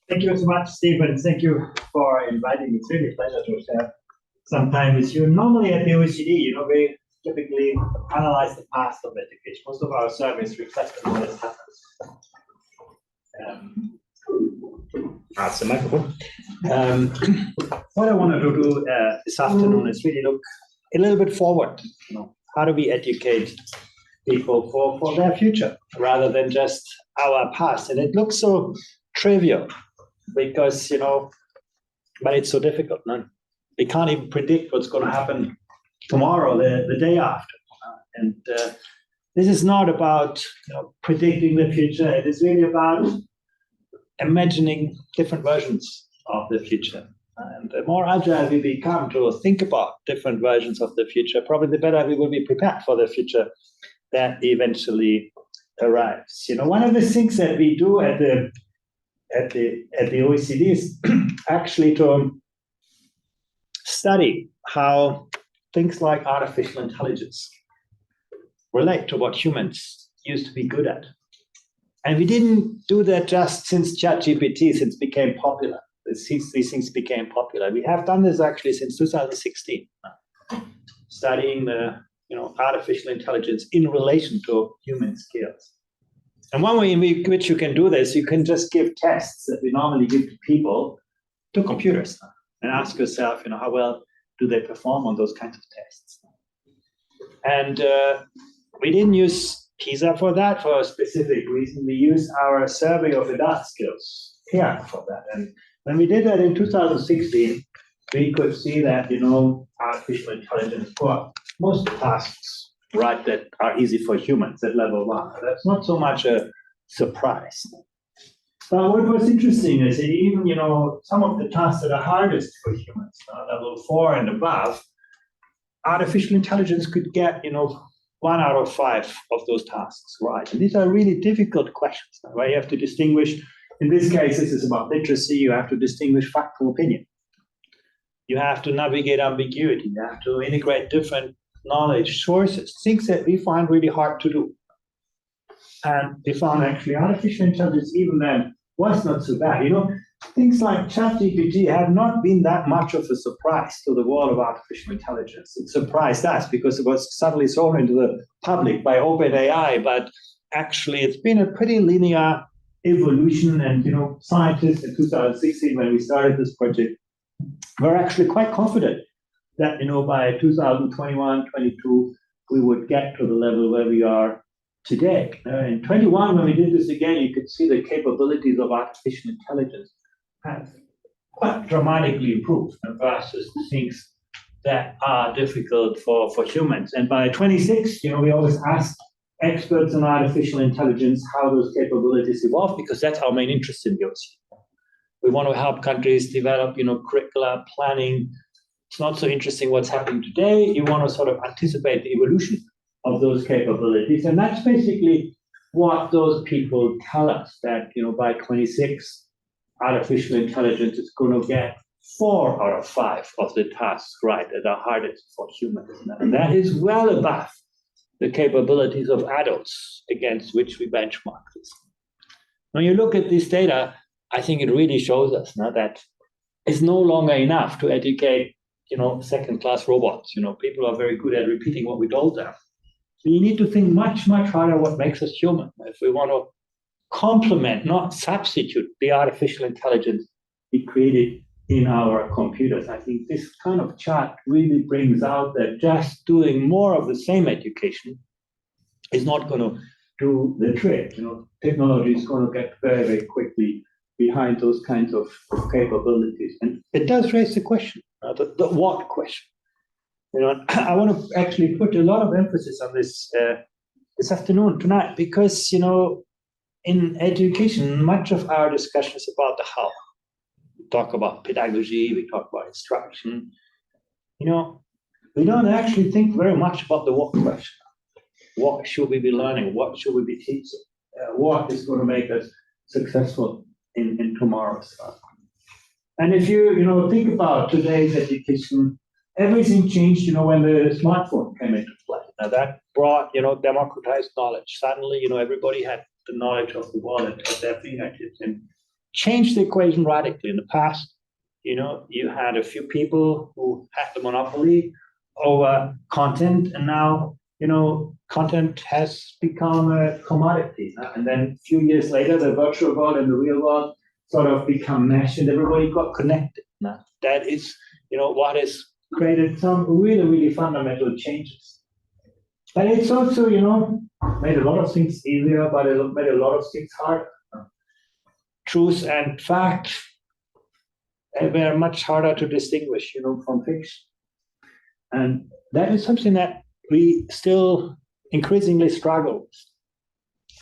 Thank you so much, Stephen. Thank you for inviting me. It's really a pleasure to share some time with you. Normally at the OECD, we typically analyze the past of education. Most of our surveys reflect on what has happened. That's the microphone. What I want to do this afternoon is really look a little bit forward. How do we educate people for their future rather than just our past? And it looks so trivial because, but it's so difficult. No? We can't even predict what's going to happen tomorrow, the day after. And this is not about predicting the future. It is really about imagining different versions of the future. And the more agile we become to think about different versions of the future, probably the better we will be prepared for the future that eventually arrives. One of the things that we do at the OECD is actually to study how things like artificial intelligence relate to what humans used to be good at. And we didn't do that just since ChatGPT, since it became popular. These things became popular. We have done this actually since 2016, studying the artificial intelligence in relation to human skills. And one way in which you can do this, you can just give tests that we normally give to people to computers and ask yourself, how well do they perform on those kinds of tests? And we didn't use PISA for that for a specific reason. We used our survey of adult skills here for that. And when we did that in 2016, we could see that, artificial intelligence for most tasks, right, that are easy for humans at level 1. That's not so much a surprise. But what was interesting is that even, some of the tasks that are hardest for humans, level 4 and above, artificial intelligence could get, 1 out of 5 of those tasks, right? And these are really difficult questions, right? You have to distinguish, in this case, this is about literacy, you have to distinguish fact from opinion. You have to navigate ambiguity, you have to integrate different knowledge sources, things that we find really hard to do. And we found actually artificial intelligence even then was not so bad. Things like ChatGPT have not been that much of a surprise to the world of artificial intelligence. It surprised us because it was suddenly thrown into the public by OpenAI, but actually it's been a pretty linear evolution. And, scientists in 2016, when we started this project, were actually quite confident that, by 2021, 22, we would get to the level where we are today. In 21, when we did this again, you could see the capabilities of artificial intelligence have quite dramatically improved versus things that are difficult for humans. And by 26, we always ask experts on artificial intelligence how those capabilities evolve, because that's our main interest in the OECD. We want to help countries develop, curricula, planning. It's not so interesting what's happening today. You want to sort of anticipate the evolution of those capabilities. And that's basically what those people tell us, that, by 26, artificial intelligence is going to get 4 out of 5 of the tasks right that are hardest for humans. And that is well above the capabilities of adults against which we benchmark this. When you look at this data, I think it really shows us now that it's no longer enough to educate, second-class robots. People are very good at repeating what we told them. So you need to think much, much harder what makes us human. If we want to complement, not substitute, the artificial intelligence we created in our computers. I think this kind of chart really brings out that just doing more of the same education is not going to do the trick. Technology is going to get very, very quickly behind those kinds of capabilities. And it does raise the question, the what question. I want to actually put a lot of emphasis on this this afternoon, tonight, because, in education, much of our discussion is about the how. We talk about pedagogy, we talk about instruction. We don't actually think very much about the what question. What should we be learning? What should we be teaching? What is going to make us successful in tomorrow's life? And if you think about today's education, everything changed, when the smartphone came into play. Now that brought, democratized knowledge. Suddenly, everybody had the knowledge of the world at their fingertips. And changed the equation radically. In the past, you had a few people who had the monopoly over content, and now, content has become a commodity. And then a few years later, the virtual world and the real world sort of become meshed, and everybody got connected. Now, that is, what has created some really, really fundamental changes. But it's also, made a lot of things easier, but it made a lot of things harder. Truth and fact were much harder to distinguish, from fiction. And that is something that we still increasingly struggle with.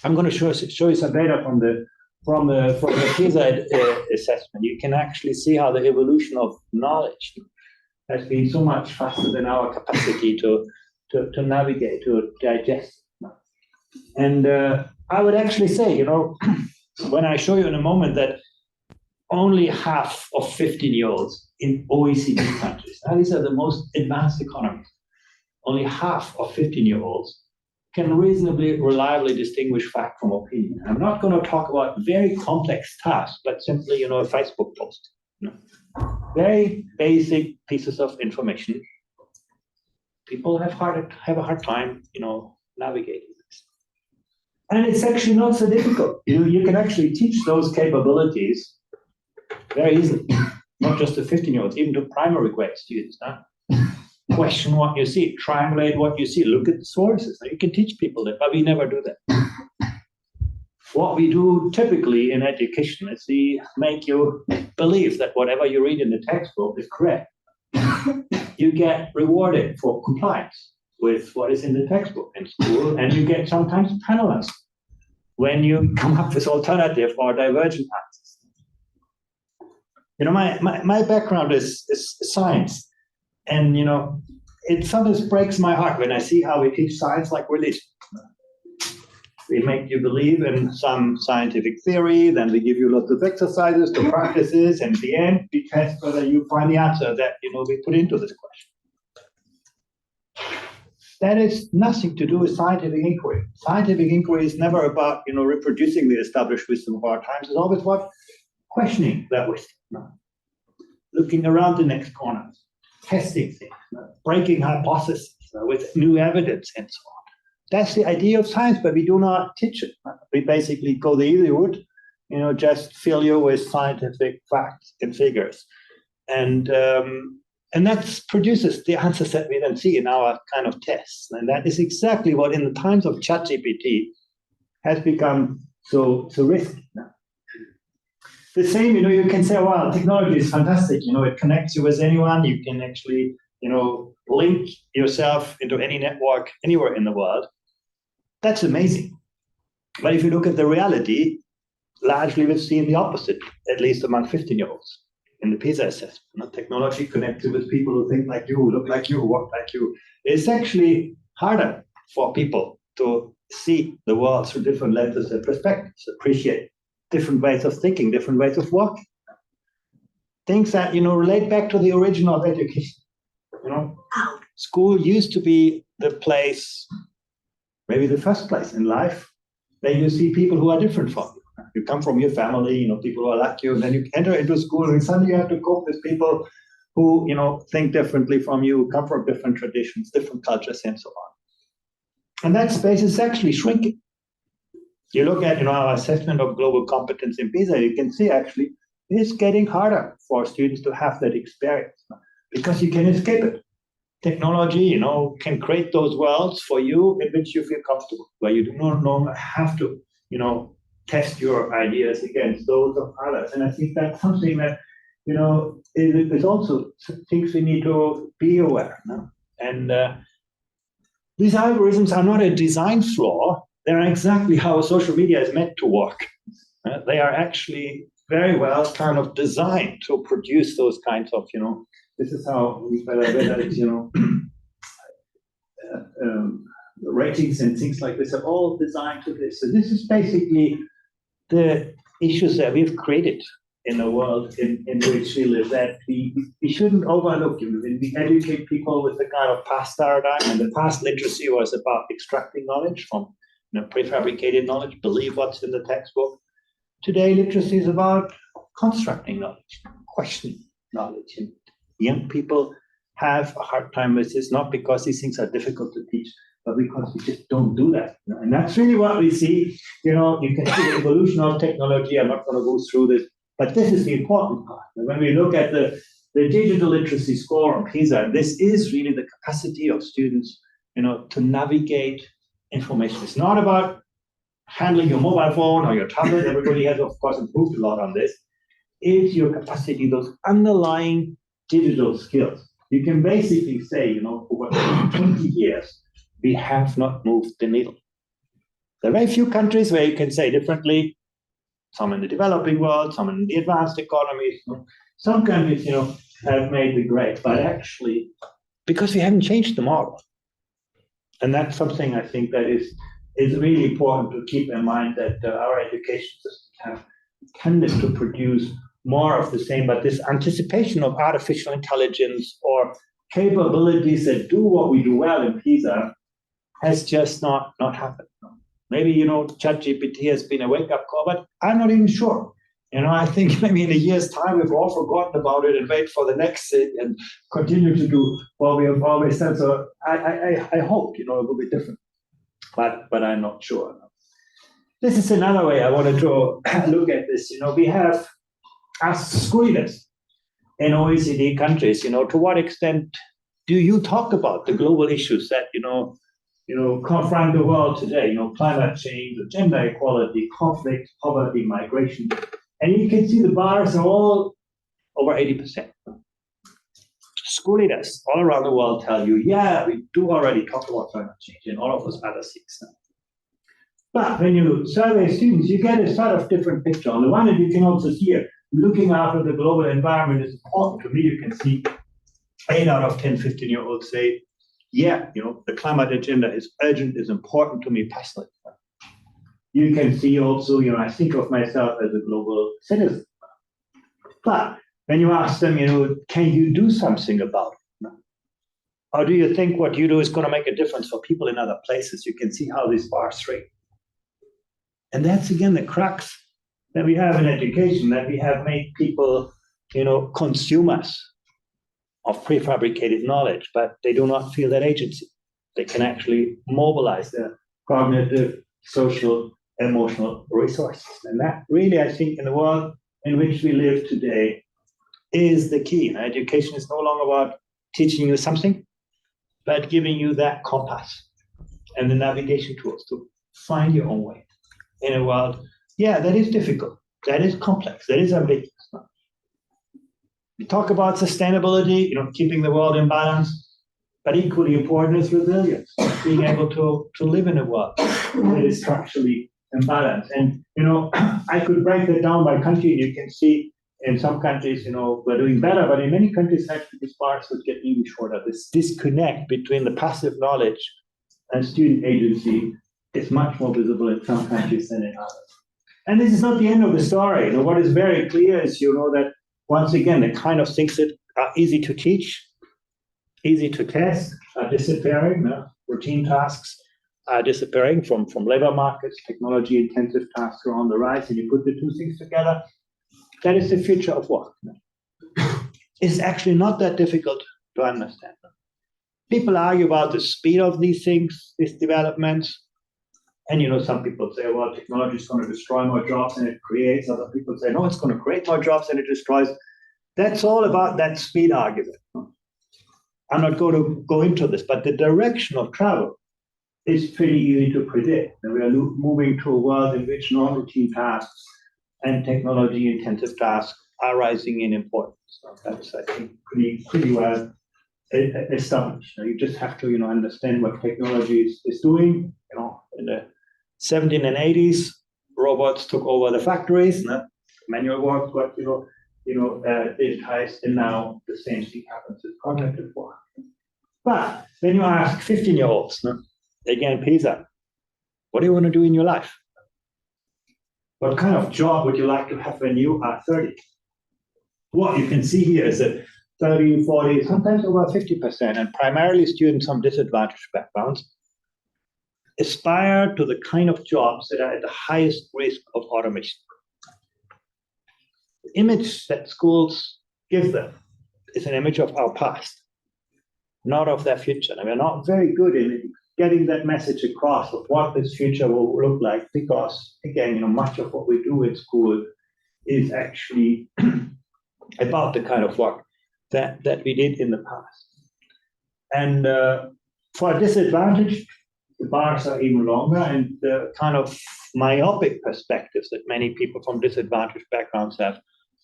I'm going to show you some data from the PISA assessment. You can actually see how the evolution of knowledge has been so much faster than our capacity to navigate, to digest. And I would actually say, when I show you in a moment that only half of 15-year-olds in OECD countries, now these are the most advanced economies, only half of 15-year-olds can reasonably, reliably distinguish fact from opinion. I'm not going to talk about very complex tasks, but simply, a Facebook post. Very basic pieces of information. People have a hard time, navigating this. And it's actually not so difficult. You can actually teach those capabilities very easily, not just to 15-year-olds, even to primary grade students. Question what you see, triangulate what you see, look at the sources. Now, you can teach people that, but we never do that. What we do typically in education is we make you believe that whatever you read in the textbook is correct. You get rewarded for compliance with what is in the textbook in school, and you get sometimes penalized when you come up with alternative or divergent answers. My background is science, and it sometimes breaks my heart when I see how we teach science like religion. We make you believe in some scientific theory, then we give you lots of exercises to practices, and at the end, we test whether you find the answer that we put into this question. That is nothing to do with scientific inquiry. Scientific inquiry is never about reproducing the established wisdom of our times. It's always about questioning that wisdom, looking around the next corner, testing things, breaking hypotheses with new evidence, and so on. That's the idea of science, but we do not teach it. We basically go the easy route, just fill you with scientific facts and figures. And that produces the answers that we then see in our kind of tests. And that is exactly what in the times of ChatGPT has become so risky. The same, you can say, well, technology is fantastic. It connects you with anyone. You can actually, link yourself into any network anywhere in the world. That's amazing. But if you look at the reality, largely we've seen the opposite, at least among 15-year-olds in the PISA assessment. Technology connects you with people who think like you, look like you, walk like you. It's actually harder for people to see the world through different lenses and perspectives, appreciate different ways of thinking, different ways of working. Things that, relate back to the origin of education. School used to be the place, maybe the first place in life, where you see people who are different from you. You come from your family, people who are like you, and then you enter into school, and suddenly you have to cope with people who, think differently from you, come from different traditions, different cultures, and so on. And that space is actually shrinking. You look at, our assessment of global competence in PISA, you can see actually it's getting harder for students to have that experience because you can escape it. Technology, can create those worlds for you in which you feel comfortable, where you do not longer have to, test your ideas against those of others. And I think that's something that, is also things we need to be aware of. And these algorithms are not a design flaw. They're exactly how social media is meant to work. They are actually very well kind of designed to produce those kinds of, this is how, whether it's, ratings and things like this are all designed to this. So this is basically the issues that we've created in the world in which we live, that we shouldn't overlook. When we educate people with the kind of past paradigm, and the past literacy was about extracting knowledge from prefabricated knowledge, believe what's in the textbook. Today, literacy is about constructing knowledge, questioning knowledge. And young people have a hard time with this, not because these things are difficult to teach, but because we just don't do that. And that's really what we see. You can see the evolution of technology. I'm not going to go through this, but this is the important part. And when we look at the digital literacy score on PISA, and this is really the capacity of students, to navigate information. It's not about handling your mobile phone or your tablet. Everybody has, of course, improved a lot on this. It's your capacity, those underlying digital skills. You can basically say, over 20 years, we have not moved the needle. There are very few countries where you can say differently. Some in the developing world, some in the advanced economies. Some countries, have made the grade, but actually, because we haven't changed the model. And that's something I think that is really important to keep in mind, that our education systems have tended to produce more of the same, but this anticipation of artificial intelligence or capabilities that do what we do well in PISA has just not happened. Maybe, ChatGPT has been a wake-up call, but I'm not even sure. I think maybe in a year's time, we've all forgotten about it and wait for the next thing and continue to do what we have always done. So I hope, it will be different, but I'm not sure. This is another way I wanted to look at this. We have, as school leaders in OECD countries, to what extent do you talk about the global issues that, confront the world today, climate change, gender equality, conflict, poverty, migration. And you can see the bars are all over 80%. School leaders all around the world tell you, yeah, we do already talk about climate change and all of those other things. But when you survey students, you get a sort of different picture. On the one hand, you can also see it. Looking after the global environment is important to me. You can see 8 out of 10 15-year-olds say, yeah, the climate agenda is urgent, is important to me personally. You can see also, I think of myself as a global citizen. But when you ask them, can you do something about it? Or do you think what you do is going to make a difference for people in other places? You can see how these bars rate. And that's, again, the crux that we have in education, that we have made people, consumers of prefabricated knowledge, but they do not feel that agency. They can actually mobilize their cognitive, social, emotional resources. And that really, I think, in the world in which we live today is the key. Education is no longer about teaching you something, but giving you that compass and the navigation tools to find your own way in a world, that is difficult, that is complex, that is ambiguous. We talk about sustainability, keeping the world in balance, but equally important is resilience, being able to live in a world that is structurally imbalanced. And, I could break that down by country. You can see in some countries, we're doing better, but in many countries, actually, these bars would get even shorter. This disconnect between the passive knowledge and student agency is much more visible in some countries than in others. And this is not the end of the story. What is very clear is, that once again, the kind of things that are easy to teach, easy to test, are disappearing. Routine tasks are disappearing from labor markets. Technology-intensive tasks are on the rise, and you put the two things together. That is the future of work. It's actually not that difficult to understand. People argue about the speed of these things, these developments. And, some people say, well, technology is going to destroy more jobs than it creates. Other people say, no, it's going to create more jobs than it destroys. That's all about that speed argument. I'm not going to go into this, but the direction of travel is pretty easy to predict. And we are moving to a world in which non-routine tasks and technology-intensive tasks are rising in importance. So that's, I think, pretty well established. You just have to, understand what technology is doing. In the 1780s, robots took over the factories. Manual work got, digitized, and now the same thing happens with cognitive work. But when you ask 15-year-olds, again, PISA, what do you want to do in your life? What kind of job would you like to have when you are 30? What you can see here is that 30, 40, sometimes over 50%, and primarily students from disadvantaged backgrounds, aspire to the kind of jobs that are at the highest risk of automation. image that schools give them is an image of our past, not of their future. And we're not very good in getting that message across of what this future will look like, because again, much of what we do in school is actually about the kind of work that we did in the past. And for disadvantaged, the bars are even longer, and the kind of myopic perspectives that many people from disadvantaged backgrounds have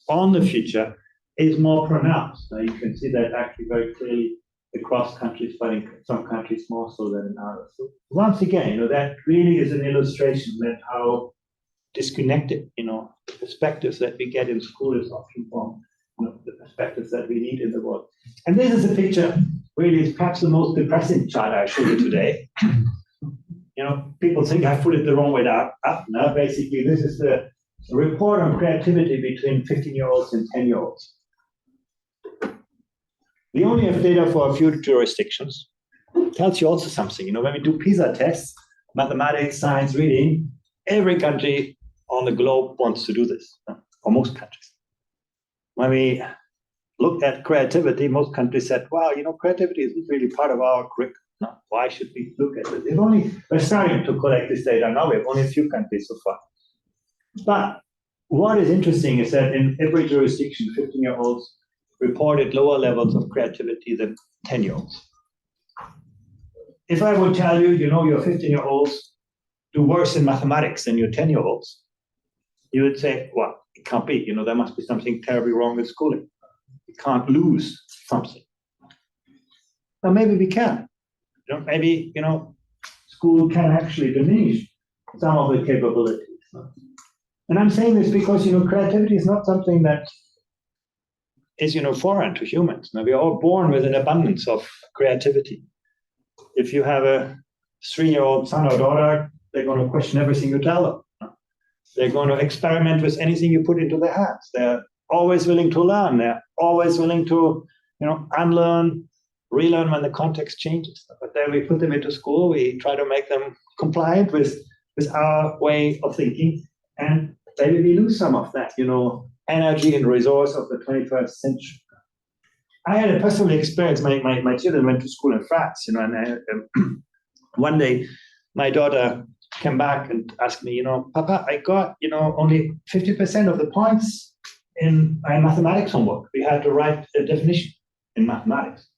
on the future is more pronounced. Now, you can see that actually very clearly across countries, but in some countries more so than in others. So once again, that really is an illustration that how disconnected, the perspectives that we get in school is often from the perspectives that we need in the world. And this is a picture, really, is perhaps the most depressing chart I showed you today. People think I put it the wrong way up. Now, basically, this is the report on creativity between 15-year-olds and 10-year-olds. We only have data for a few jurisdictions. It tells you also something. When we do PISA tests, mathematics, science, reading, every country on the globe wants to do this, or most countries. When we looked at creativity, most countries said, wow, creativity isn't really part of our curriculum. No, why should we look at it? We're starting to collect this data now. We have only a few countries so far. But what is interesting is that in every jurisdiction, 15-year-olds reported lower levels of creativity than 10-year-olds. If I would tell you, your 15-year-olds do worse in mathematics than your 10-year-olds, you would say, well, it can't be. There must be something terribly wrong with schooling. We can't lose something. But maybe we can. Maybe, school can actually diminish some of the capabilities. And I'm saying this because, creativity is not something that is, foreign to humans. Now, we're all born with an abundance of creativity. If you have a 3-year-old son or daughter, they're going to question everything you tell them. They're going to experiment with anything you put into their hands. They're always willing to learn. They're always willing to, unlearn, relearn when the context changes. But then we put them into school. We try to make them compliant with our way of thinking. And maybe we lose some of that, energy and resource of the 21st century. I had a personal experience. My children went to school in France, and one day my daughter came back and asked me, Papa, I got, only 50% of the points in my mathematics homework. We had to write a definition in mathematics.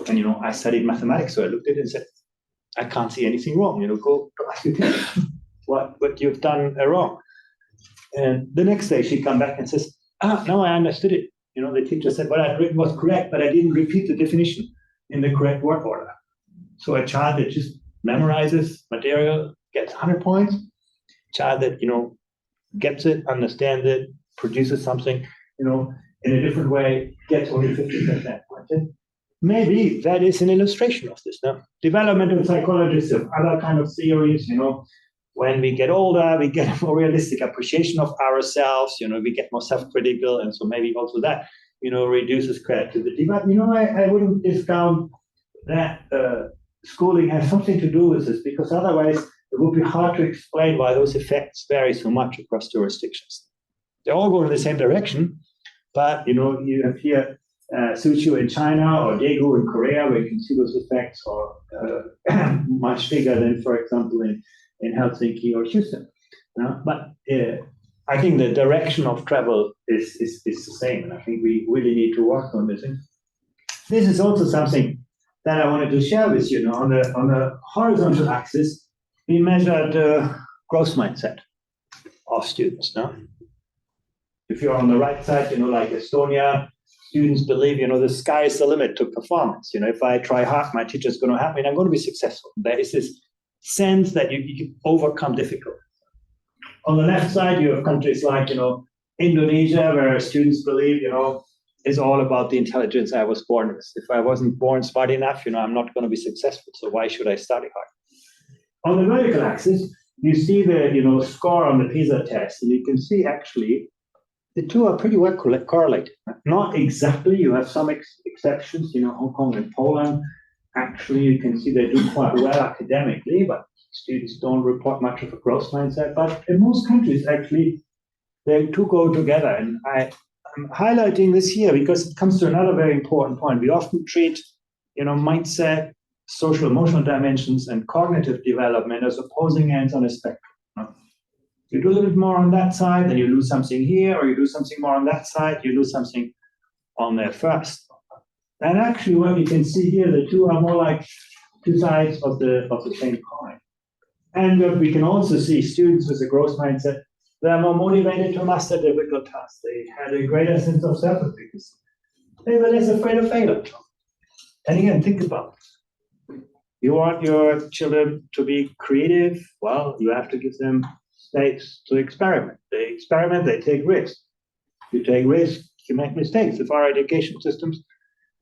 And, I studied mathematics, so I looked at it and said, I can't see anything wrong. Go ask your teacher what you've done wrong. And the next day she come back and says, now I understood it. The teacher said what I'd written was correct, but I didn't repeat the definition in the correct word order. So a child that just memorizes material gets 100 points. A child that, gets it, understands it, produces something, in a different way, gets only 50% points. Maybe that is an illustration of this. Now, developmental psychologists have other kind of theories, when we get older, we get a more realistic appreciation of ourselves, we get more self-critical, and so maybe also that, reduces creativity. But, I wouldn't discount that schooling has something to do with this, because otherwise it would be hard to explain why those effects vary so much across jurisdictions. They all go in the same direction, but, you have here Suzhou in China or Daegu in Korea, where you can see those effects, or much bigger than, for example, in Helsinki or Houston. But I think the direction of travel is the same, and I think we really need to work on this. And this is also something that I wanted to share with you. On the horizontal axis, we measured the growth mindset of students. If you're on the right side, like Estonia, students believe, the sky is the limit to performance. If I try hard, my teacher's going to help me, and I'm going to be successful. There is this sense that you can overcome difficulties. On the left side, you have countries like, Indonesia, where students believe, it's all about the intelligence I was born with. If I wasn't born smart enough, I'm not going to be successful. So why should I study hard? On the vertical axis, you see the, score on the PISA test, and you can see actually the two are pretty well correlated. Not exactly, you have some exceptions, Hong Kong and Poland. Actually, you can see they do quite well academically, but students don't report much of a growth mindset. But in most countries, actually, They two go together. And I'm highlighting this here because it comes to another very important point. We often treat, mindset, social emotional dimensions, and cognitive development as opposing ends on a spectrum. You do a little bit more on that side, then you lose something here, or you do something more on that side, you lose something on there first. And actually, what you can see here, the two are more like two sides of the same coin. And what we can also see, students with a growth mindset, they're more motivated to master difficult tasks. They had a greater sense of self-efficacy. They were less afraid of failure. And again, think about it. You want your children to be creative? Well, you have to give them space to experiment. They experiment, they take risks. You take risks, you make mistakes. If our education systems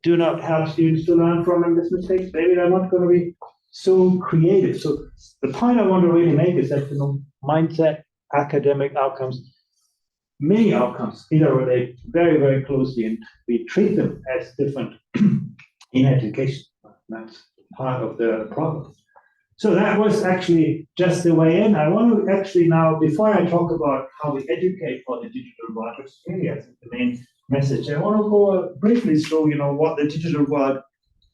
do not help students to learn from these mistakes, maybe they're not going to be so creative. So the point I want to really make is that mindset, academic outcomes, many outcomes interrelate very, very closely, and we treat them as different in education. That's part of the problem. So that was actually just the way in. I want to actually now, before I talk about how we educate for the digital world, which really is the main message, I want to go briefly through, what the digital world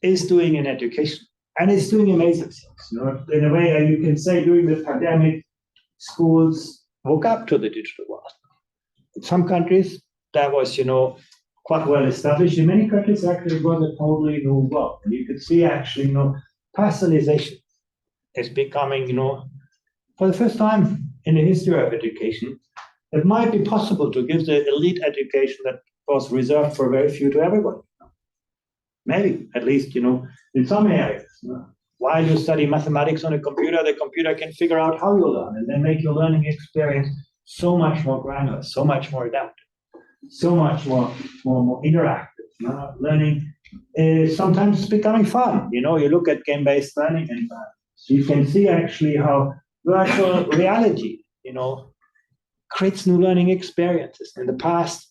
is doing in education. And it's doing amazing things. In a way, you can say during the pandemic, schools woke up to the digital world. In some countries, that was, quite well established. In many countries, actually, it was a totally new world. And you could see actually, personalization is becoming, for the first time in the history of education, it might be possible to give the elite education that was reserved for very few to everybody. Maybe, at least, in some areas. While you study mathematics on a computer, the computer can figure out how you learn and then make your learning experience so much more granular, so much more adaptive, so much more interactive. Learning is sometimes becoming fun. You look at game-based learning environments. You can see actually how virtual reality, creates new learning experiences. In the past,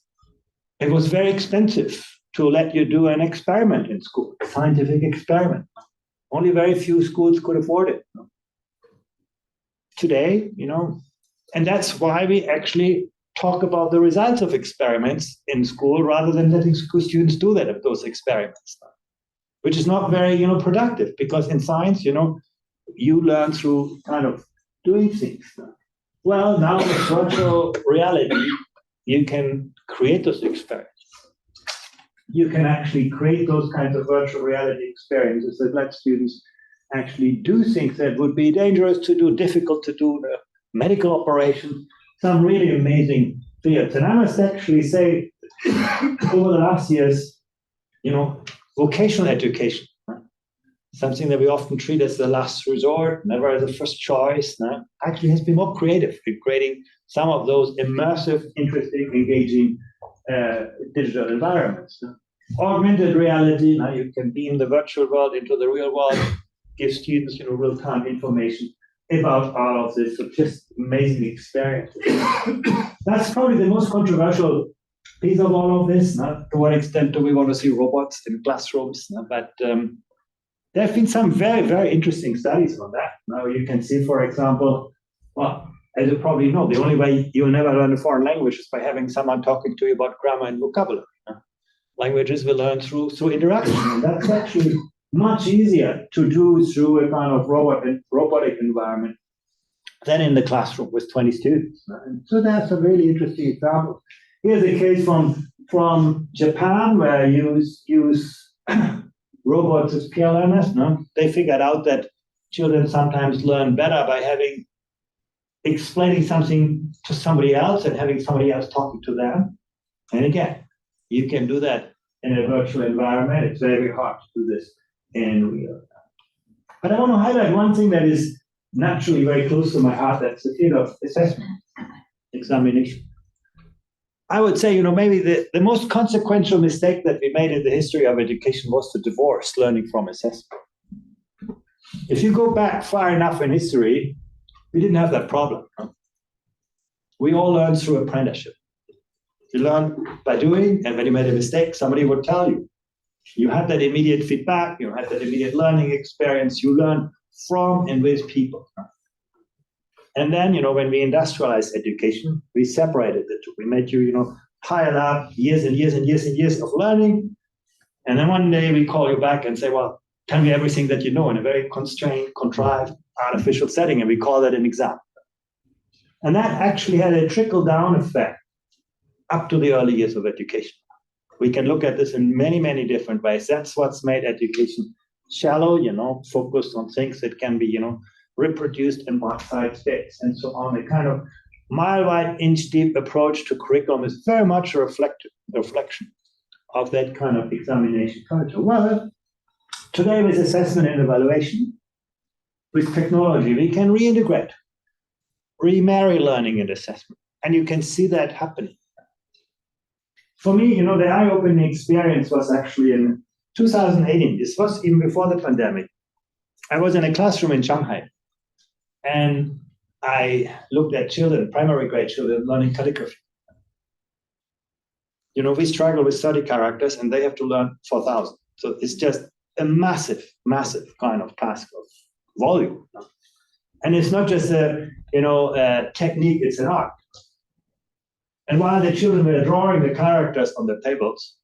it was very expensive to let you do an experiment in school, a scientific experiment. Only very few schools could afford it. Today, and that's why we actually talk about the results of experiments in school rather than letting students do those experiments, which is not very, productive, because in science, you learn through kind of doing things. Well, now with virtual reality, you can create those experiments. You can actually create those kinds of virtual reality experiences that let students actually do things that would be dangerous to do, difficult to do, medical operations, some really amazing fields. And I must actually say, over the last years, vocational education, something that we often treat as the last resort, never as a first choice, actually has been more creative in creating some of those immersive, interesting, engaging digital environments. Augmented reality, now you can beam the virtual world into the real world, give students real-time information about all of this, so just amazing experiences. That's probably the most controversial piece of all of this. To what extent do we want to see robots in classrooms? But there have been some very, very interesting studies on that. Now you can see, for example, well, as you probably know, the only way you'll never learn a foreign language is by having someone talking to you about grammar and vocabulary. Languages we learn through interaction. And that's actually much easier to do through a kind of robotic environment than in the classroom with 20 students. And so that's a really interesting example. Here's a case from Japan where you use robots as peer learners. They figured out that children sometimes learn better by explaining something to somebody else and having somebody else talking to them. And again, you can do that in a virtual environment. It's very hard to do this in real time. But I want to highlight one thing that is naturally very close to my heart. That's the field of assessment, examination. I would say, maybe the most consequential mistake that we made in the history of education was to divorce learning from assessment. If you go back far enough in history, we didn't have that problem. We all learned through apprenticeship. You learn by doing, and when you made a mistake, somebody would tell you. You had that immediate feedback, you had that immediate learning experience, you learn from and with people. And then, when we industrialized education, we separated the two. We made you, pile up years and years and years and years of learning. And then one day we call you back and say, well, tell me everything that you know in a very constrained, contrived, artificial setting. And we call that an exam. And that actually had a trickle-down effect up to the early years of education. We can look at this in many, many different ways. That's what's made education shallow, focused on things that can be, reproduced in bite-sized space and so on. A kind of mile-wide, inch-deep approach to curriculum is very much a reflection of that kind of examination culture. Well, today with assessment and evaluation, with technology, we can reintegrate, remarry learning and assessment. And you can see that happening. For me, the eye-opening experience was actually in 2018. This was even before the pandemic. I was in a classroom in Shanghai, and I looked at children, primary grade children, learning calligraphy. We struggle with 30 characters, and they have to learn 4,000. So it's just a massive, massive kind of task of volume. And it's not just a technique, it's an art. And while the children were drawing the characters on the tables,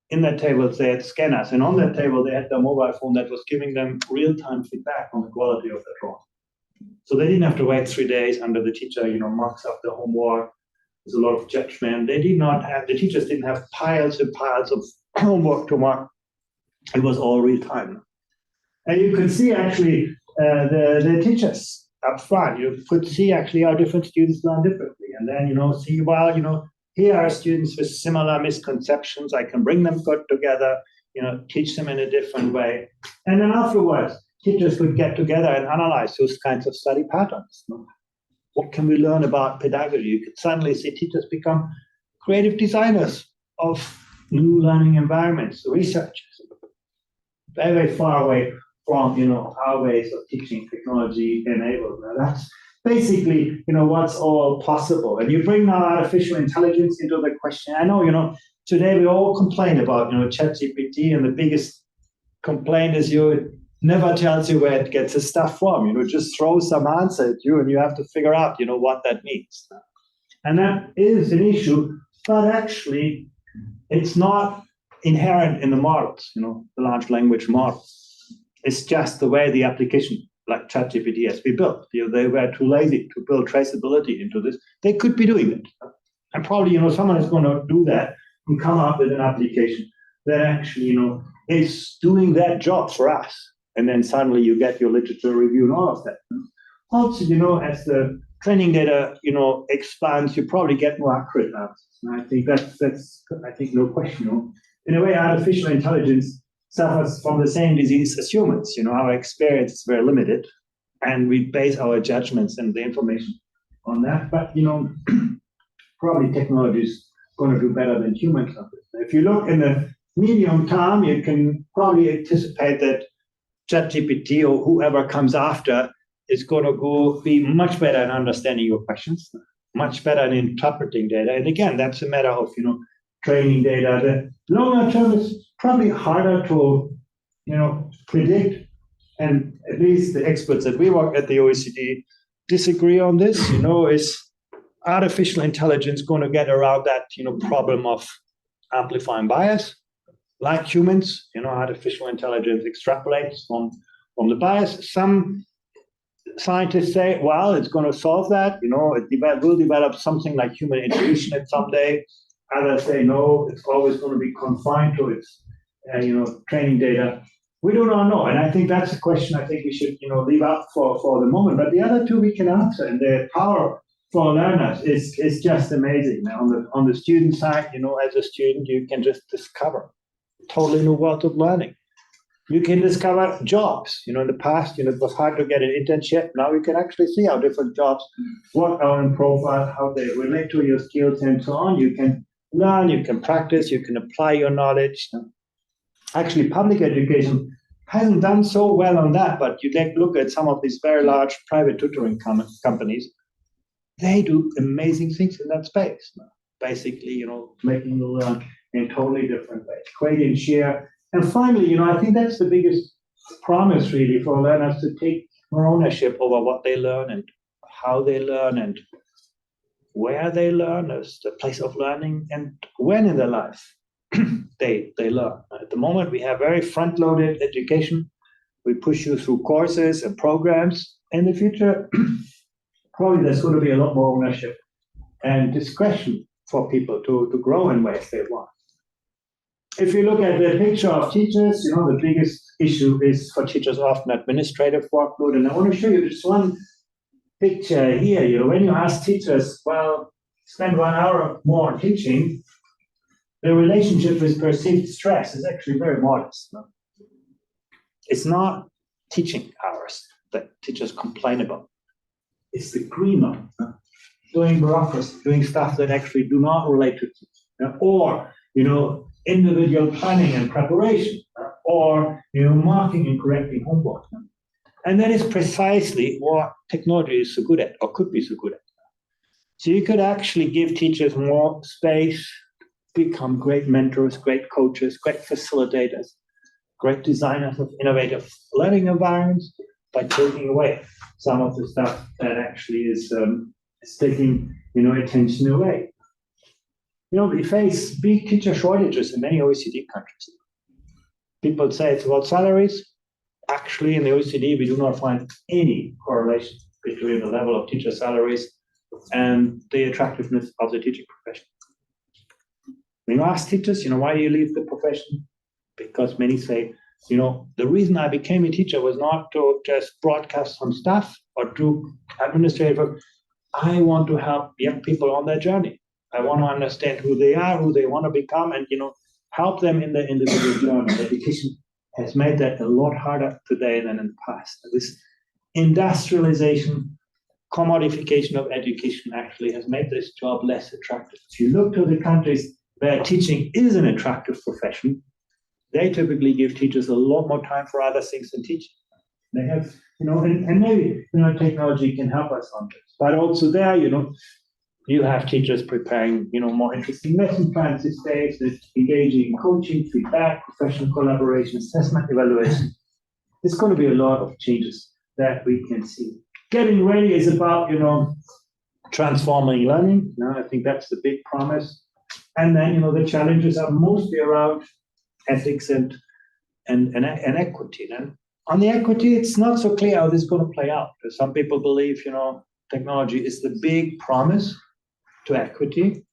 in that tables they had scanners, and on that table they had their mobile phone that was giving them real-time feedback on the quality of the drawing. So they didn't have to wait 3 days under the teacher, marks up the homework. There's a lot of judgment. The teachers didn't have piles and piles of homework to mark. It was all real time. And you could see actually the teachers up front. You could see actually how different students learn differently. And then, see, well, here are students with similar misconceptions. I can bring them together, teach them in a different way. And then afterwards, teachers could get together and analyze those kinds of study patterns. What can we learn about pedagogy? You could suddenly see teachers become creative designers of new learning environments, researchers. Very, very far away from, our ways of teaching technology enabled. Now that's basically, what's all possible. And you bring now artificial intelligence into the question. I know, today we all complain about, ChatGPT, and the biggest complaint is it never tells you where it gets its stuff from. Just throws some answer at you, and you have to figure out, what that means. And that is an issue, but actually, it's not inherent in the models, the large language models. It's just the way the application, like ChatGPT, has been built. They were too lazy to build traceability into this. They could be doing it. And probably, someone is going to do that and come up with an application that actually, is doing that job for us. And then suddenly you get your literature review and all of that. Also, as the training data, expands, you probably get more accurate answers. And I think that's no question. In a way, artificial intelligence suffers from the same disease as humans. Our experience is very limited, and we base our judgments and the information on that. But, probably technology is going to do better than humans. If you look in the medium term, you can probably anticipate that ChatGPT or whoever comes after is going to be much better in understanding your questions, much better in interpreting data. And again, that's a matter of, training data. The longer term is probably harder to, predict. And at least the experts that we work at the OECD disagree on this. Is artificial intelligence going to get around that, problem of amplifying bias? Like humans, artificial intelligence extrapolates from the bias. Some scientists say, well, it's going to solve that. It will develop something like human intuition at some day. Others say, no, it's always going to be confined to its, training data. We do not know. And I think that's a question I think we should, leave up for the moment. But the other two we can answer. And the power for learners is just amazing. Now, on the student side, as a student, you can just discover totally new world of learning. You can discover jobs. In the past, it was hard to get an internship. Now you can actually see how different jobs work out in profile, how they relate to your skills and so on. You can learn, you can practice, you can apply your knowledge. Actually, public education hasn't done so well on that, but you take a look at some of these very large private tutoring companies. They do amazing things in that space. Basically, making you learn in totally different ways, create and share. And finally, I think that's the biggest promise really for learners to take more ownership over what they learn and how they learn and where they learn as the place of learning and when in their life they learn. At the moment, we have very front-loaded education. We push you through courses and programs. In the future, probably there's going to be a lot more ownership and discretion for people to grow in ways they want. If you look at the picture of teachers, the biggest issue is for teachers often administrative workload. And I want to show you just one picture here. When you ask teachers, well, spend 1 hour more on teaching, the relationship with perceived stress is actually very modest. No? It's not teaching hours that teachers complain about. It's the green line. No? Doing bureaucracy, doing stuff that actually do not relate to teaching. Or, individual planning and preparation, or marking and correcting homework. And that is precisely what technology is so good at, or could be so good at. So you could actually give teachers more space, become great mentors, great coaches, great facilitators, great designers of innovative learning environments by taking away some of the stuff that actually is taking attention away. We face big teacher shortages in many OECD countries. People say it's about salaries. Actually, in the OECD, we do not find any correlation between the level of teacher salaries and the attractiveness of the teaching profession. When you ask teachers, why do you leave the profession? Because many say, the reason I became a teacher was not to just broadcast some stuff or do administrative work. I want to help young people on their journey. I want to understand who they are, who they want to become, and help them in their individual journey. Education has made that a lot harder today than in the past. This industrialization, commodification of education actually has made this job less attractive. If you look to the countries where teaching is an attractive profession, they typically give teachers a lot more time for other things than teaching. They have, and maybe, technology can help us on this. But also there, you have teachers preparing, more interesting lesson plans these days, engaging in coaching, feedback, professional collaboration, assessment, evaluation. There's going to be a lot of changes that we can see. Getting ready is about, transforming learning. I think that's the big promise. And then, the challenges are mostly around ethics and equity. And on the equity, it's not so clear how this is going to play out. Because some people believe, technology is the big promise to equity,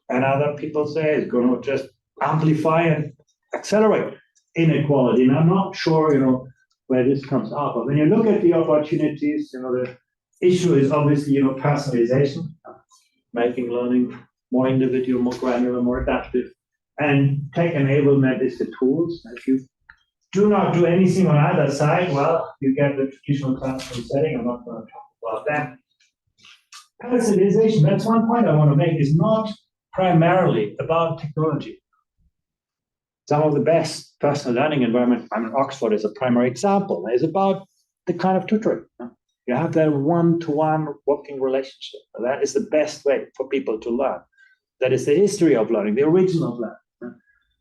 and other people say it's going to just amplify and accelerate inequality. And I'm not sure, where this comes out. But when you look at the opportunities, the issue is obviously, personalization, making learning more individual, more granular, more adaptive, and tech enablement is the tools. If you do not do anything on either side, well, you get the traditional classroom setting. I'm not going to talk about that. Personalization, that's one point I want to make, is not primarily about technology. Some of the best personal learning environment, Oxford is a primary example, is about the kind of tutoring. You have that one-to-one working relationship. That is the best way for people to learn. That is the history of learning, the origin of learning.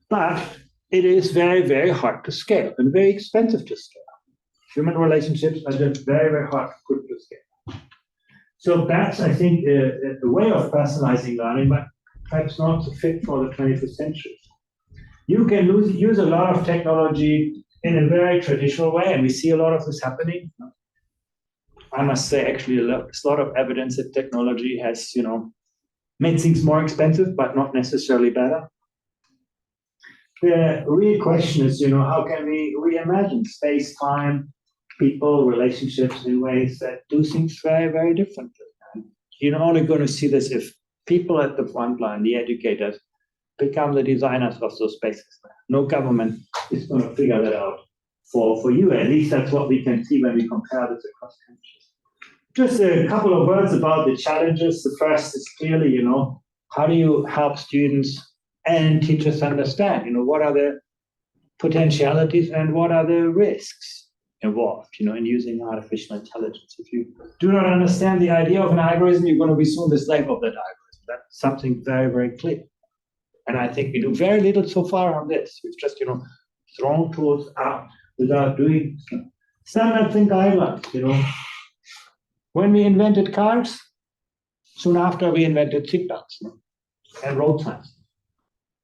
But it is very, very hard to scale and very expensive to scale. Human relationships are just very, very hard to put to scale. So that's, I think, a way of personalizing learning, but perhaps not so fit for the 21st century. You can use a lot of technology in a very traditional way, and we see a lot of this happening. I must say, actually, there's a lot of evidence that technology has, made things more expensive, but not necessarily better. The real question is, how can we reimagine space, time, people, relationships in ways that do things very, very differently? And you're only going to see this if people at the front line, the educators, become the designers of those spaces. No government is going to figure that out for you. At least that's what we can see when we compare this across countries. Just a couple of words about the challenges. The first is clearly, how do you help students and teachers understand, what are the potentialities and what are the risks involved, in using artificial intelligence. If you do not understand the idea of an algorithm, you're going to be soon the slave of that algorithm. That's something very, very clear. And I think we do very little so far on this. We've just, thrown tools out without doing standards and guidelines, When we invented cars, soon after we invented seatbelts and road signs.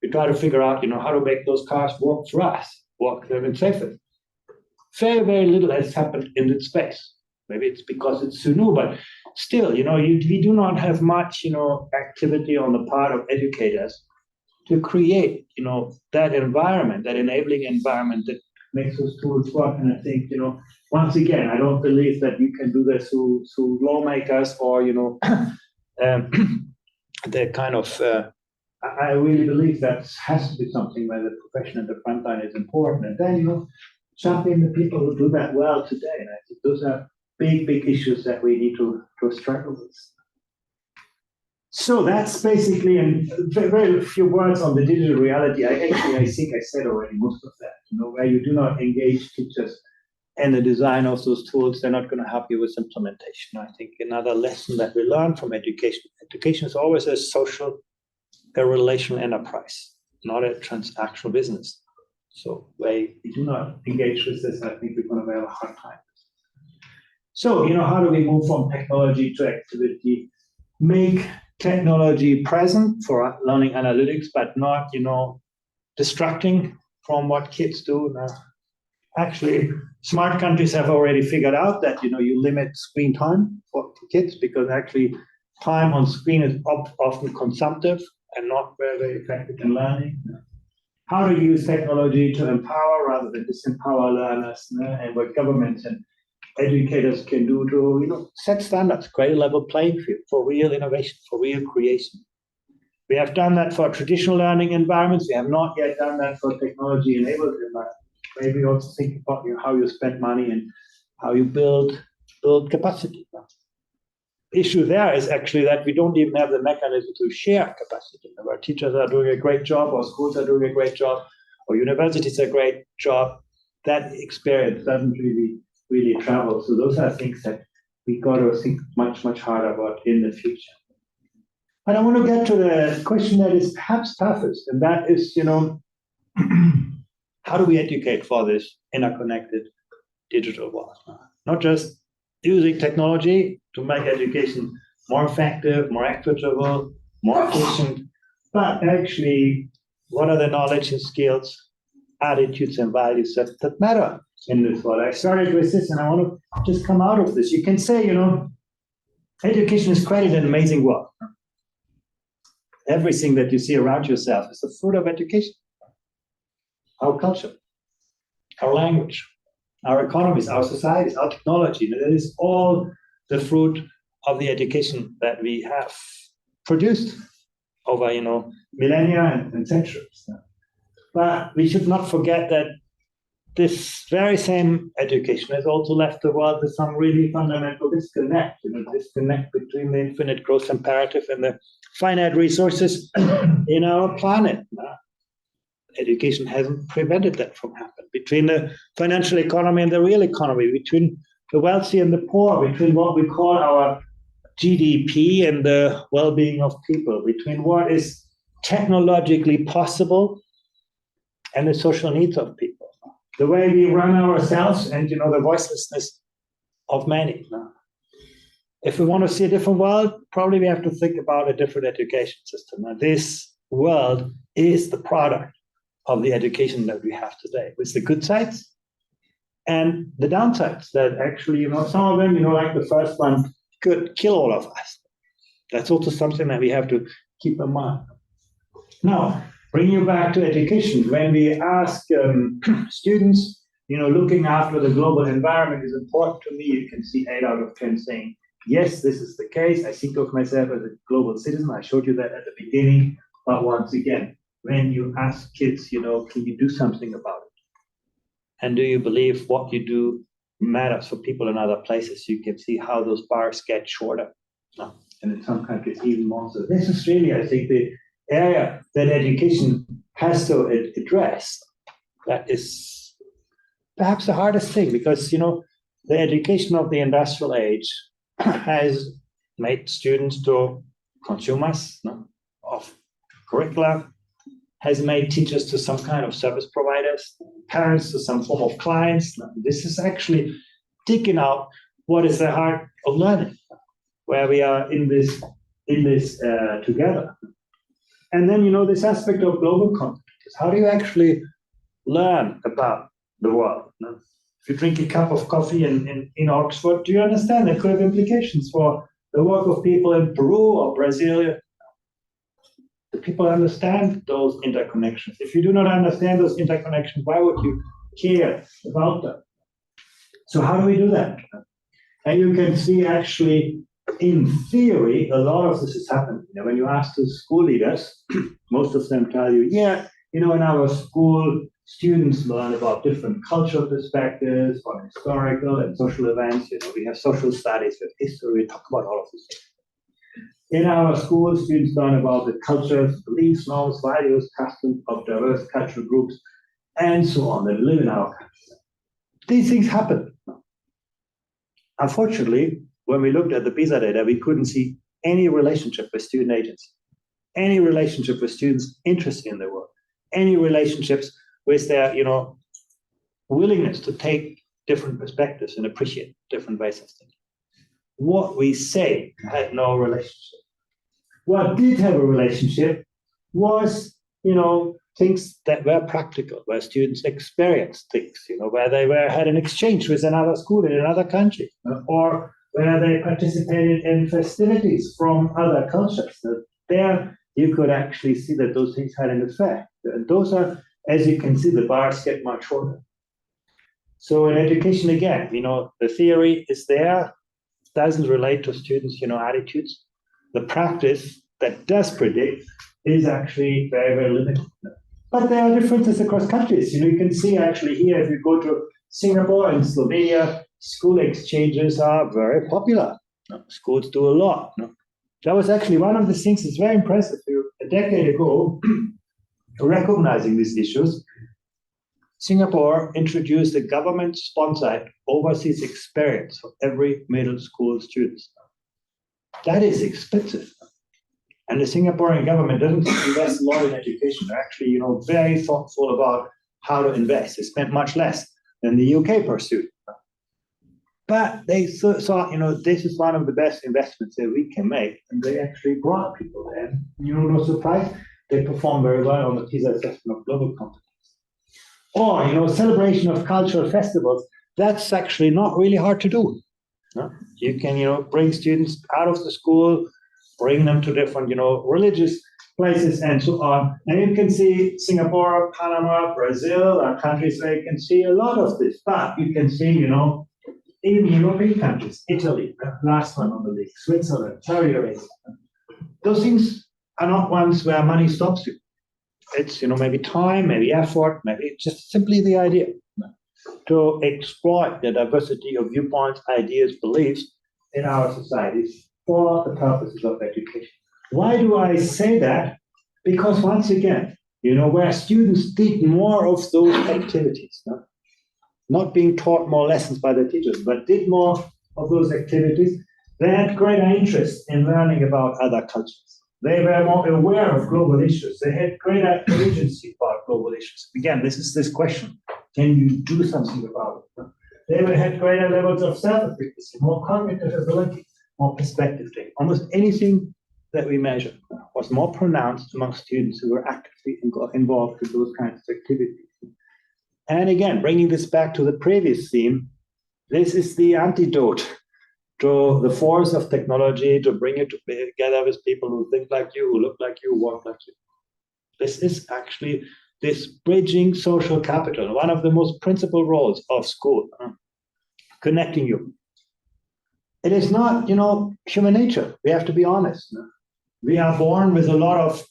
We try to figure out, how to make those cars work for us, work even safer. Very, very little has happened in that space. Maybe it's because it's so new, but still, we do not have much, activity on the part of educators to create, that environment, that enabling environment that makes those tools work. And I think, once again, I don't believe that you can do this through lawmakers or, the kind of, I really believe that has to be something where the profession at the front line is important. And then, champion the people who do that well today. And I think those are big, big issues that we need to struggle with. So that's basically in very few words on the digital reality. I think I said already most of that, where you do not engage teachers in the design of those tools, they're not going to help you with implementation. I think another lesson that we learn from education is always a relational enterprise, not a transactional business. So where we do not engage with this, I think we're going to have a hard time. So, how do we move from technology to activity? Make technology present for learning analytics, but not, distracting from what kids do. Actually, smart countries have already figured out that, you limit screen time for kids because actually time on screen is often consumptive and not very, very effective in learning. How to use technology to empower rather than disempower learners, and what governments and educators can do to, set standards, create a level playing field for real innovation, for real creation. We have done that for traditional learning environments. We have not yet done that for technology-enabled environments. Maybe also think about how you spend money and how you build capacity. The issue there is actually that we don't even have the mechanism to share capacity. Where teachers are doing a great job, or schools are doing a great job, or universities are a great job, that experience doesn't really travel. So those are things that we got to think much, much harder about in the future. But I want to get to the question that is perhaps toughest, and that is, how do we educate for this interconnected digital world? Not just using technology to make education more effective, more equitable, more efficient, but actually, what are the knowledge and skills, attitudes and values that matter in this world? I started with this, and I want to just come out of this. You can say, education is created an amazing world. Everything that you see around yourself is the fruit of education. Our culture, our language, our economies, our societies, our technology. That is all the fruit of the education that we have produced over, millennia and centuries. But we should not forget that this very same education has also left the world with some really fundamental disconnect, disconnect between the infinite growth imperative and the finite resources in our planet. Education hasn't prevented that from happening. Between the financial economy and the real economy, between the wealthy and the poor, between what we call our GDP and the well-being of people, between what is technologically possible and the social needs of people, the way we run ourselves and, the voicelessness of many. If we want to see a different world, probably we have to think about a different education system. Now, this world is the product of the education that we have today, with the good sides and the downsides that actually, some of them, like the first one, could kill all of us. That's also something that we have to keep in mind. Now, bring you back to education. When we ask students, looking after the global environment is important to me, you can see 8 out of 10 saying, yes, this is the case. I think of myself as a global citizen. I showed you that at the beginning. But once again, when you ask kids, can you do something about it? And do you believe what you do matters for people in other places? You can see how those bars get shorter. And in some countries, even more so. This is really, I think, the area that education has to address. That is perhaps the hardest thing, because, the education of the industrial age has made students to consumers of curricula, has made teachers to some kind of service providers, parents to some form of clients. This is actually taking out what is the heart of learning. where we are in this together. And then, this aspect of global competence. How do you actually learn about the world? If you drink a cup of coffee in Oxford, do you understand it could have implications for the work of people in Peru or Brazil? Do people understand those interconnections? If you do not understand those interconnections, why would you care about them? So how do we do that? And you can see actually, in theory, a lot of this is happening. When you ask the school leaders, most of them tell you, yeah, in our school, students learn about different cultural perspectives on historical and social events. We have social studies, we have history, we talk about all of these things. In our school, students learn about the cultures, beliefs, norms, values, customs of diverse cultural groups, and so on, that live in our country. These things happen. Unfortunately, when we looked at the PISA data, we couldn't see any relationship with student agency, any relationship with students' interest in their work, any relationships with their, willingness to take different perspectives and appreciate different ways of thinking. What we say had no relationship. What did have a relationship was, things that were practical, where students experienced things, where they had an exchange with another school in another country, or where they participated in festivities from other cultures. There you could actually see that those things had an effect. And those are, as you can see, the bars get much shorter. So in education, again, the theory is there, doesn't relate to students, attitudes. The practice that does predict is actually very, very limited. But there are differences across countries. You can see actually here, if you go to Singapore and Slovenia, school exchanges are very popular. Schools do a lot. That was actually one of the things that's very impressive. A decade ago, recognizing these issues, Singapore introduced a government-sponsored overseas experience for every middle school student. That is expensive. And the Singaporean government doesn't invest a lot in education. They're actually, very thoughtful about how to invest. They spent much less than the UK pursued. But they thought, this is one of the best investments that we can make. And they actually brought people there. No surprise, they performed very well on the PISA assessment of global competence. Or, celebration of cultural festivals. That's actually not really hard to do. You can, bring students out of the school, bring them to different, religious places and so on. And you can see Singapore, Panama, Brazil are countries where you can see a lot of this. But you can see, even European countries, Italy, last one on the list, Switzerland, Saudi Arabia. Those things are not ones where money stops you. It's, maybe time, maybe effort, maybe just simply the idea to exploit the diversity of viewpoints, ideas, beliefs in our societies for the purposes of education. Why do I say that? Because once again, where students did more of those activities, not being taught more lessons by the teachers, but did more of those activities, they had greater interest in learning about other cultures. They were more aware of global issues. They had greater agency about global issues. Again, this is this question. Can you do something about it? They had greater levels of self-efficacy, more cognitive ability, more perspective taking. Almost anything that we measure was more pronounced among students who were actively involved in those kinds of activities. And again, bringing this back to the previous theme, this is the antidote to the force of technology to bring you together with people who think like you, who look like you, walk like you. This is actually this bridging social capital, one of the most principal roles of school, connecting you. It is not, human nature. We have to be honest. We are born with a lot of,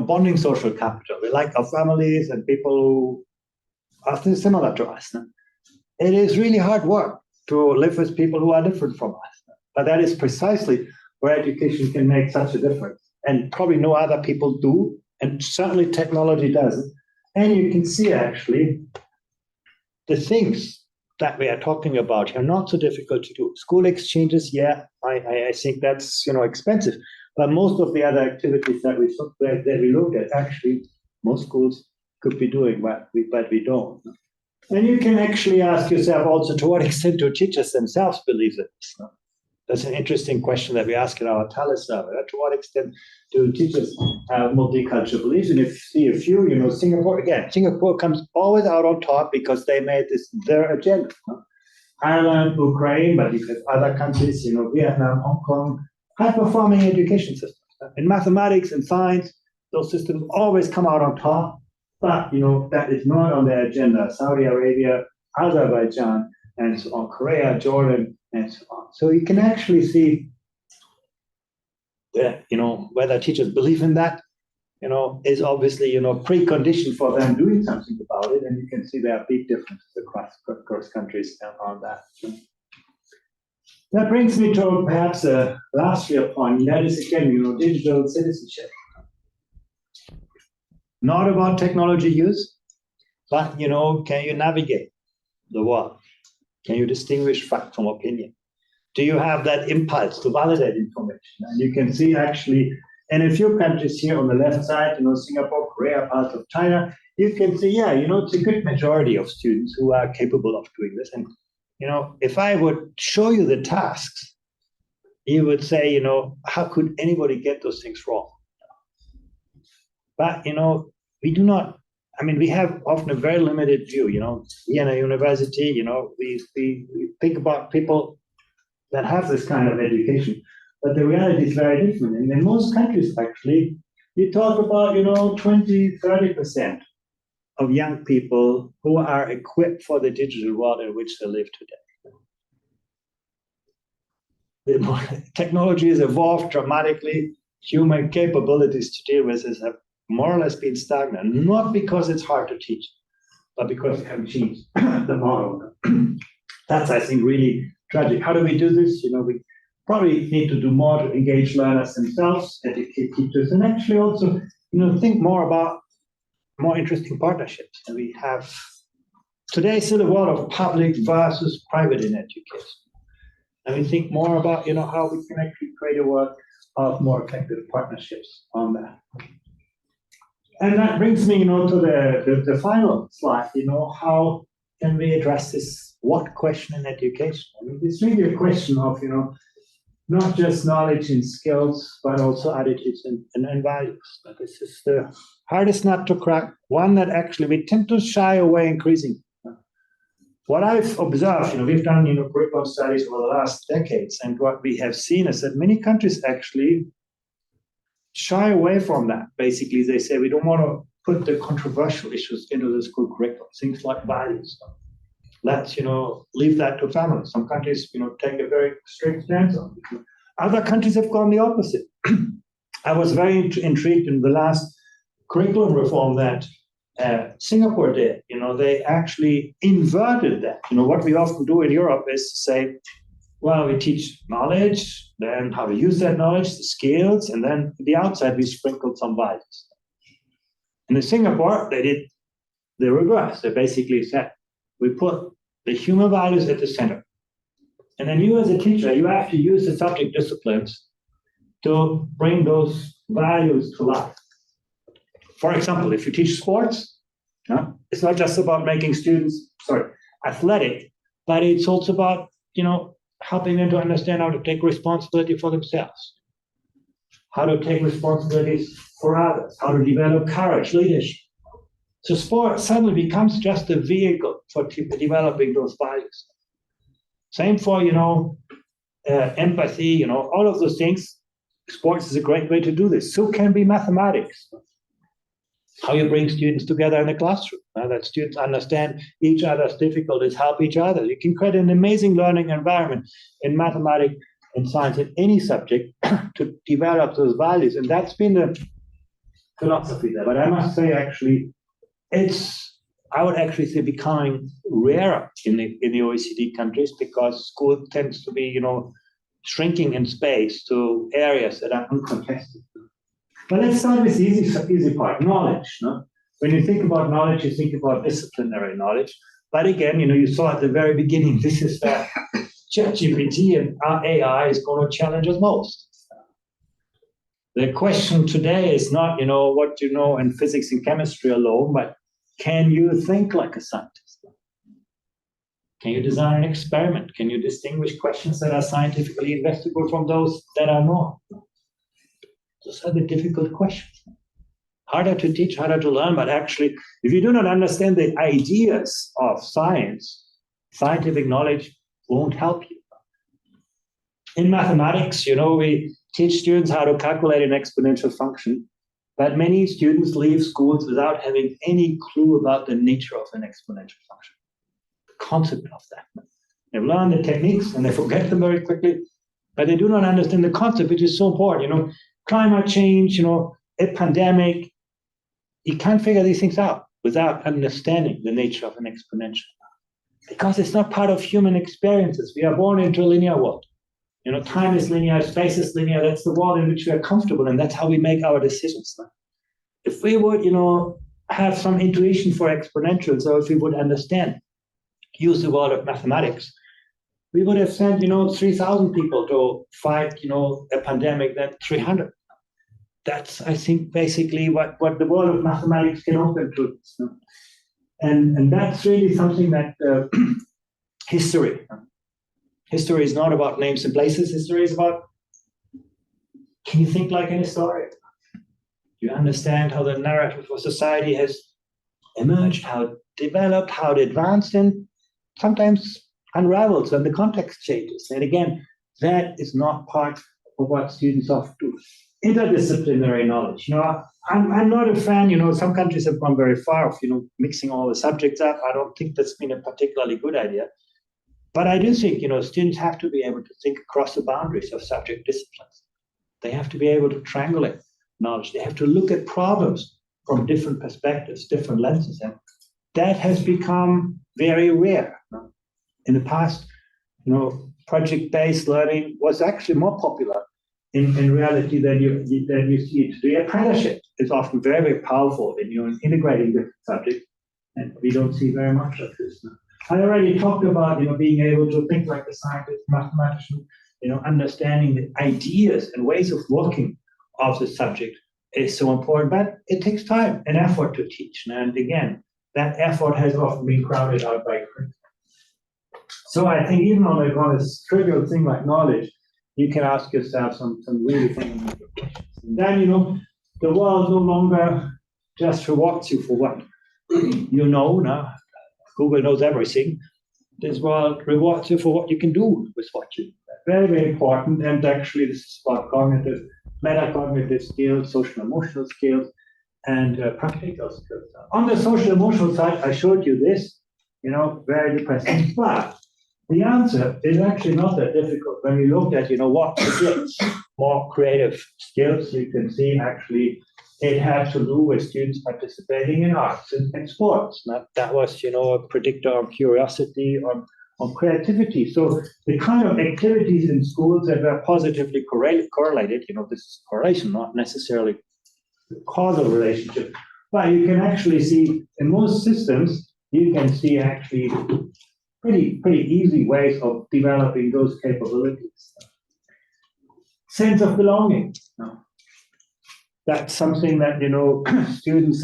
bonding social capital. We like our families and people who are similar to us. It is really hard work to live with people who are different from us. But that is precisely where education can make such a difference. And probably no other people do, and certainly technology doesn't. And you can see actually the things that we are talking about are not so difficult to do. School exchanges, I think that's expensive. But most of the other activities that we looked at, actually, most schools could be doing, but we don't. And you can actually ask yourself also, to what extent do teachers themselves believe this? That's an interesting question that we ask in our Thales survey. To what extent do teachers have multicultural beliefs? And if you see a few, Singapore comes always out on top because they made this their agenda. Ireland, Ukraine, but you have other countries, Vietnam, Hong Kong, high-performing education systems. In mathematics and science, those systems always come out on top, but that is not on their agenda. Saudi Arabia, Azerbaijan, and so on, Korea, Jordan, and so on. So you can actually see that, whether teachers believe in that, is obviously, precondition for them doing something about it. And you can see there are big differences across countries on that. That brings me to perhaps a last real point, and that is again, digital citizenship. Not about technology use, but can you navigate the world? Can you distinguish fact from opinion? Do you have that impulse to validate information? And you can see actually in a few countries here on the left side, Singapore, Korea, parts of China, you can see, it's a good majority of students who are capable of doing this. And if I would show you the tasks, you would say, how could anybody get those things wrong? But, we do not, we have often a very limited view, we in a university, we think about people that have this kind of education, but the reality is very different. And in most countries, actually, we talk about, 20, 30% of young people who are equipped for the digital world in which they live today. Technology has evolved dramatically. Human capabilities to deal with this have more or less been stagnant, not because it's hard to teach, but because we haven't changed the model. That's, I think, really tragic. How do we do this? We probably need to do more to engage learners themselves, educate teachers, and actually also, think more about more interesting partnerships. And we have today still a world of public versus private in education. And we think more about, how we can actually create a world of more effective partnerships on that. And that brings me, to the final slide. How can we address this what question in education? It's really a question of, not just knowledge and skills, but also attitudes and values. But this is the hardest nut to crack, one that actually we tend to shy away increasingly. What I've observed, we've done, curriculum studies over the last decades, and what we have seen is that many countries actually shy away from that. Basically, they say we don't want to put the controversial issues into the school curriculum, things like values. Let's, leave that to families. Some countries, take a very strict stance on it. Other countries have gone the opposite. I was very intrigued in the last curriculum reform that Singapore did. They actually inverted that. What we often do in Europe is to say, well, we teach knowledge, then how to use that knowledge, the skills, and then the outside we sprinkled some values. And in Singapore, they did the reverse. They basically said, we put the human values at the center. And then you as a teacher, you have to use the subject disciplines to bring those values to life. For example, if you teach sports, it's not just about making students, athletic, but it's also about, helping them to understand how to take responsibility for themselves, how to take responsibilities for others, how to develop courage, leadership. So sport suddenly becomes just a vehicle for developing those values. Same for, empathy, all of those things. Sports is a great way to do this. So can be mathematics. How you bring students together in the classroom, that students understand each other's difficulties, help each other. You can create an amazing learning environment in mathematics and science, in any subject, to develop those values. And that's been the philosophy there. But I must say, actually, I would actually say becoming rarer in the OECD countries, because school tends to be, shrinking in space to areas that are uncontested. But let's start with the easy part, knowledge. No? When you think about knowledge, you think about disciplinary knowledge. But again, you saw at the very beginning, this is that ChatGPT and AI is going to challenge us most. The question today is not, what you know in physics and chemistry alone, but can you think like a scientist? Can you design an experiment? Can you distinguish questions that are scientifically investigable from those that are not? Those are the difficult questions. Harder to teach, harder to learn, but actually, if you do not understand the ideas of science, scientific knowledge won't help you. In mathematics, we teach students how to calculate an exponential function, but many students leave schools without having any clue about the nature of an exponential function, the concept of that. They learn the techniques and they forget them very quickly, but they do not understand the concept, which is so important. Climate change, a pandemic, you can't figure these things out without understanding the nature of an exponential, because it's not part of human experiences. We are born into a linear world. Time is linear, space is linear. That's the world in which we are comfortable, and that's how we make our decisions. If we would, have some intuition for exponentials, or if we would use the world of mathematics, we would have sent, 3,000 people to fight, a pandemic than 300. That's, I think, basically what the world of mathematics can open to. And that's really something that history is not about names and places. History is about, can you think like an historian? You understand how the narrative of society has emerged, how it developed, how it advanced, and sometimes unravels when the context changes. And again, that is not part of what students often do. Interdisciplinary knowledge. I'm not a fan, some countries have gone very far of, mixing all the subjects up. I don't think that's been a particularly good idea. But I do think, students have to be able to think across the boundaries of subject disciplines. They have to be able to triangulate knowledge. They have to look at problems from different perspectives, different lenses. And that has become very rare. In the past, project-based learning was actually more popular in reality than you see it today. Apprenticeship is often very, very powerful in integrating different subjects, and we don't see very much of this now. I already talked about being able to think like a scientist, mathematician, understanding the ideas and ways of working of the subject is so important, but it takes time and effort to teach. And again, that effort has often been crowded out by curriculum. So I think even on a trivial thing like knowledge, you can ask yourself some really fundamental questions. And then, the world no longer just rewards you for what you know now. Google knows everything. This world rewards you for what you can do with what you know. Very, very important. And actually, this is about cognitive, metacognitive skills, social emotional skills, and practical skills. On the social emotional side, I showed you this, very depressing. But the answer is actually not that difficult. When you look at, what predicts more creative skills, you can see actually it had to do with students participating in arts and sports. That was, a predictor on curiosity, on creativity. So the kind of activities in schools that were positively correlated, this is correlation, not necessarily causal relationship, but you can actually see in most systems, you can see actually pretty easy ways of developing those capabilities. Sense of belonging. That's something that, students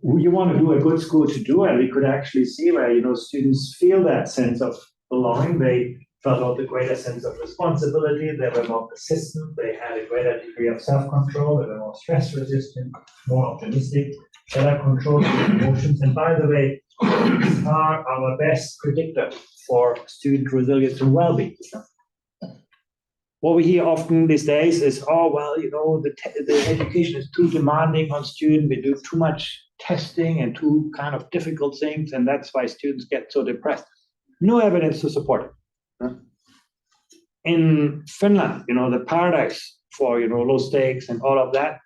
you want to do a good school to do, and we could actually see where, students feel that sense of belonging. They felt a greater sense of responsibility. They were more persistent. They had a greater degree of self-control. They were more stress resistant, more optimistic, better control of emotions. And by the way, these are our best predictor for student resilience and well-being. What we hear often these days is, the education is too demanding on students. We do too much testing and too kind of difficult things, and that's why students get so depressed. No evidence to support it. In Finland, the paradise for, low stakes and all of that,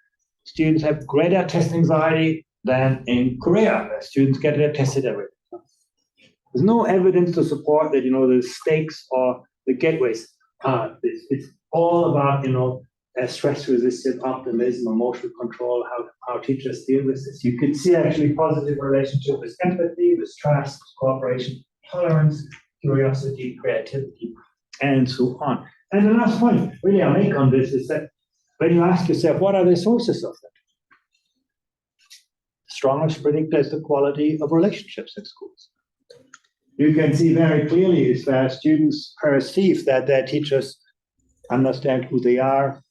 students have greater test anxiety than in Korea, where students get tested every day. There's no evidence to support that, the stakes or the gateways. It's all about, stress-resistant optimism, emotional control, how teachers deal with this. You can see actually positive relationship with empathy, with trust, cooperation, tolerance, curiosity, creativity, and so on. And the last point really I make on this is that when you ask yourself, what are the sources of that? strongest predictor is the quality of relationships in schools. You can see very clearly is where students perceive that their teachers understand who they are,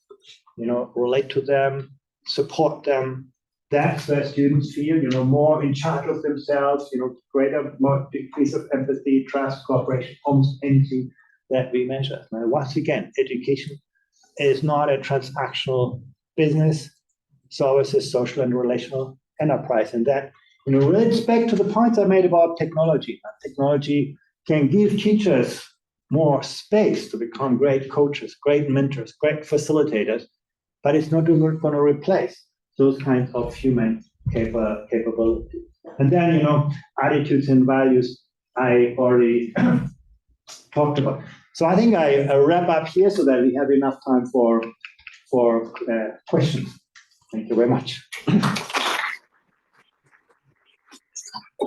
relate to them, support them. That's where students feel, more in charge of themselves, more decrease of empathy, trust, cooperation, almost anything that we measure. Now, once again, education is not a transactional business. It's always a social and relational enterprise. And that, relates back to the points I made about technology. Technology can give teachers more space to become great coaches, great mentors, great facilitators, but it's not going to replace those kinds of human capabilities. And then, attitudes and values I already talked about. So I think I wrap up here so that we have enough time for questions. Thank you very much.